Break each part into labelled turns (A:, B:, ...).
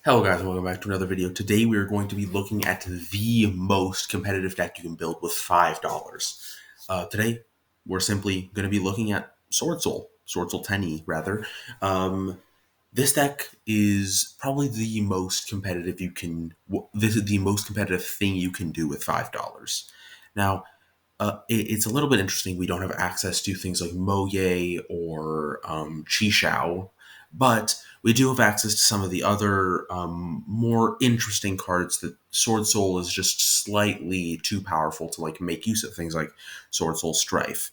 A: Hello guys and welcome back to another video. Today we are going to be looking at the most competitive deck you can build with $5. Today we're simply going to be looking at Swordsoul 10E rather. This deck is probably the most competitive this is the most competitive thing you can do with $5. Now, it's a little bit interesting. We don't have access to things like Moye or Chi, but we do have access to some of the other more interesting cards that Sword Soul is just slightly too powerful to make use of. Things like Sword Soul Strife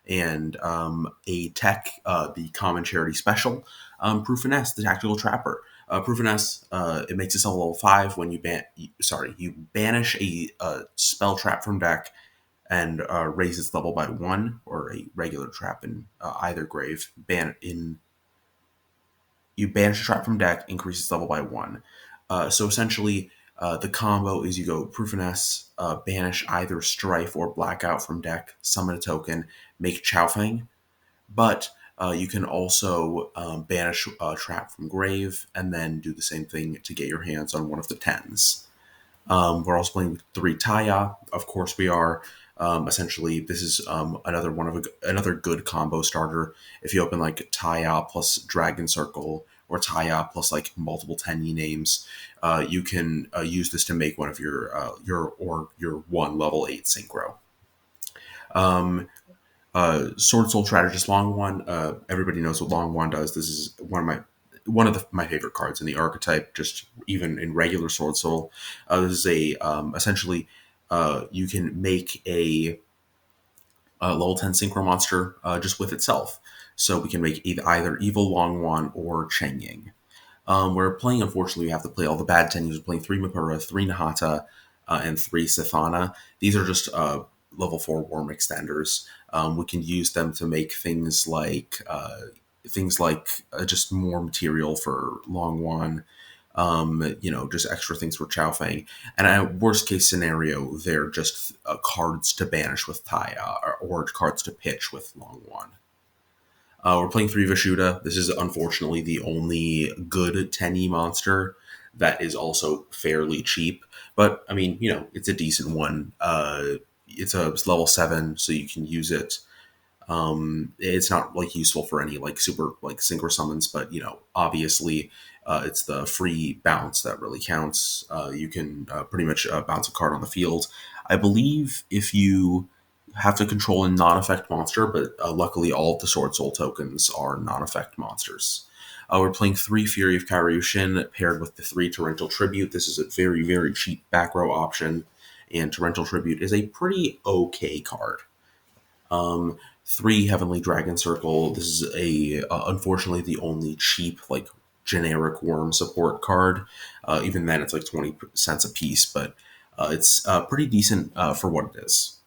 A: and a tech, the Common Charity Special, Proofiness, the Tactical Trapper. Proofiness, it makes itself level 5 when you banish a spell trap from deck and raise its level by 1, or a regular trap in either grave. You banish a trap from deck, increase its level by 1. So essentially, the combo is you go Proofiness, banish either Strife or Blackout from deck, summon a token, make Chaofeng, but you can also banish a trap from grave, and then do the same thing to get your hands on one of the 10s. We're also playing with 3 Taya. Of course, we are. Essentially, this is another good combo starter. If you open like Taya plus Dragon Circle or Taya plus multiple 10E names, you can use this to make one of your one level 8 synchro. Sword Soul Strategist Long One. Everybody knows what Long One does. This is my favorite cards in the archetype, just even in regular Sword Soul. This is essentially you can make a level 10 synchro monster just with itself. So we can make either Evil Long One or Cheng Ying. We're playing, unfortunately, we have to play all the bad 10. We're playing 3 Mapura, 3 Nahata, and 3 Sithana. These are just level 4 Worm Extenders. We can use them to make things like just more material for Long One, just extra things for Chaofeng. And at worst case scenario, they're just cards to banish with Taya, or cards to pitch with Long One. We're playing 3 Vishuda. This is unfortunately the only good 10E monster that is also fairly cheap. But, I mean, it's a decent one. It's a level 7, so you can use it. It's not useful for any super synchro summons, but obviously it's the free bounce that really counts. You can pretty much bounce a card on the field. I believe if you have to control a non-effect monster, but luckily all of the Sword Soul tokens are non-effect monsters. We're playing 3 Fury of Karyushin paired with the 3 Torrential Tribute. This is a very, very cheap back row option, and Torrential Tribute is a pretty okay card. 3 Heavenly Dragon Circle. This is unfortunately the only cheap generic worm support card. Even then, it's 20 cents a piece, but it's pretty decent for what it is.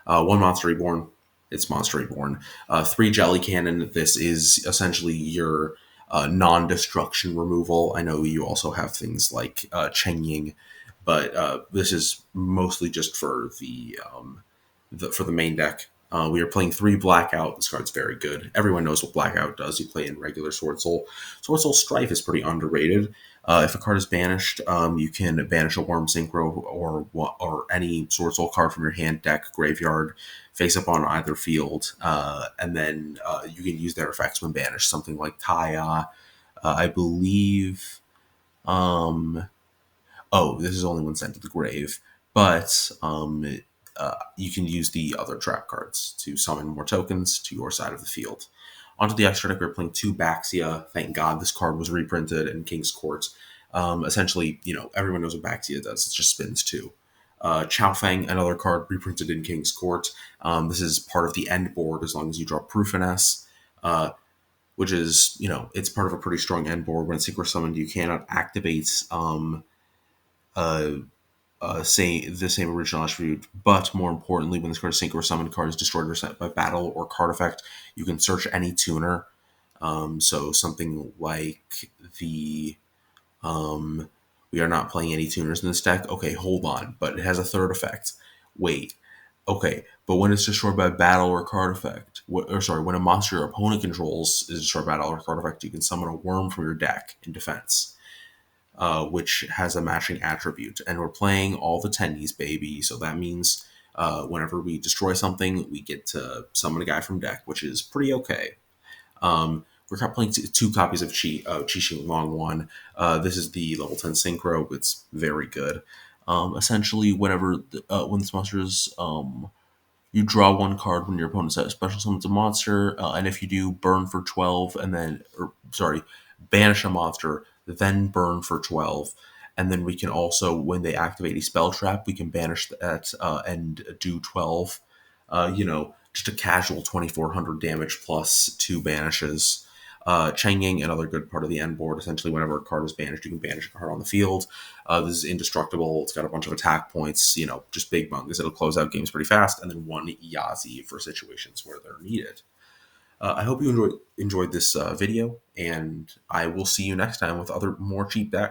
A: 1 Monster Reborn. It's Monster Reborn. 3 Jelly Cannon. This is essentially your non-destruction removal. I know you also have things like Cheng Ying, but this is mostly just for the main deck. We are playing 3 Blackout. This card's very good. Everyone knows what Blackout does. You play in regular Sword Soul. Sword Soul Strife is pretty underrated. If a card is banished, you can banish a Worm Synchro or any Sword Soul card from your hand, deck, graveyard, face up on either field, and then you can use their effects when banished. Something like Taya, I believe. This is only when sent to the grave, but you can use the other trap cards to summon more tokens to your side of the field. Onto the extra deck, we're playing 2 Baxia. Thank God this card was reprinted in King's Court. Essentially, everyone knows what Baxia does. It just spins 2. Chaofeng, another card reprinted in King's Court. This is part of the end board as long as you draw Proofiness, which is, it's part of a pretty strong end board. When it's synchro summoned, you cannot activate say the same original attribute, but more importantly, when this card is synchro or summon card is destroyed or sent by battle or card effect, you can search any tuner. So something like we are not playing any tuners in this deck. Okay, hold on, but it has a third effect. Wait, okay, but when it's destroyed by battle or card effect, when a monster your opponent controls is destroyed by battle or card effect, you can summon a worm from your deck in defense. which has a matching attribute. And we're playing all the tennies, baby. So that means whenever we destroy something, we get to summon a guy from deck, which is pretty okay. We're playing two copies of Chi Xing Long One. This is the level 10 synchro. It's very good. Essentially, when this monster is you draw one card when your opponent special summons a monster, and if you do, burn for 12, and then, banish a monster, then burn for 12. And then we can also, when they activate a spell trap, we can banish that and do 12. Just a casual 2400 damage plus two banishes. Changing, another good part of the end board. Essentially, whenever a card is banished, you can banish a card on the field. This is indestructible. It's got a bunch of attack points. Just big bungus. It'll close out games pretty fast. And then one Yazi for situations where they're needed. I hope you enjoyed this video, and I will see you next time with more cheap decks.